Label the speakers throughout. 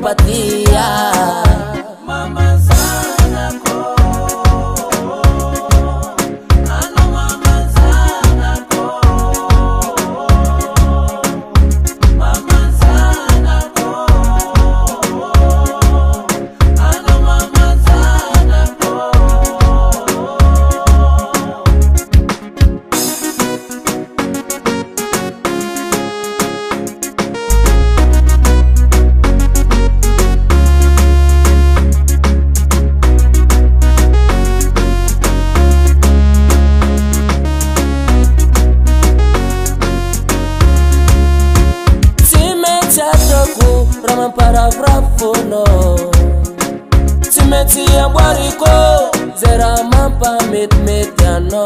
Speaker 1: patia mama sana ko ano mama sana ko mama sana ko ano mama sana ko Raman paragrafo no Timeti ya wariko Zera mampa met-metiano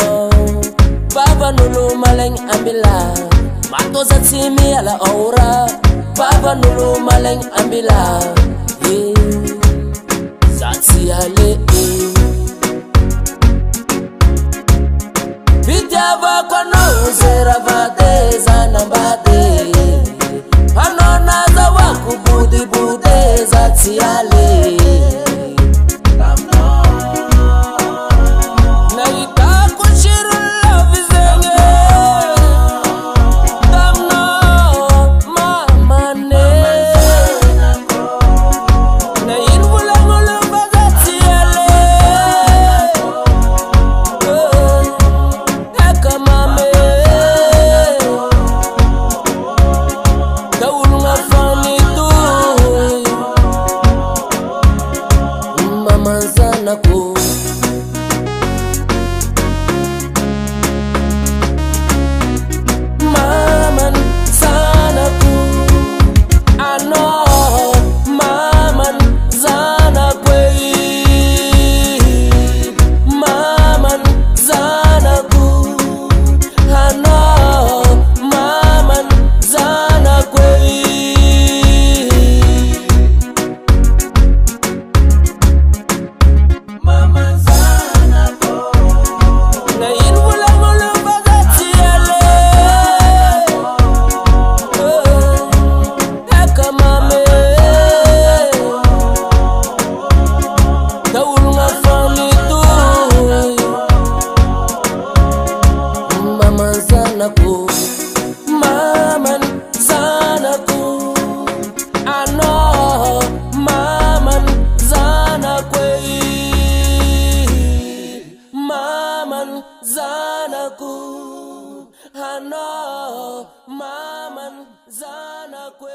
Speaker 1: Baba nulu maleng ambila Matoza timi ala aura Baba nulu maleng ambila Zati ale Vidya vakono Zera vade zanambade Anona za waku budi bude za tiale na itaku shiru love zenge damno mama ne na irvula ngolo za tiale eka mame Manzanaku Maman Zanaku Ano Maman Zanaku Maman Zanaku Ano Maman Zanaku Maman Zanaku Ano Maman Zanaku Maman Zanaku Ano Maman Zanaku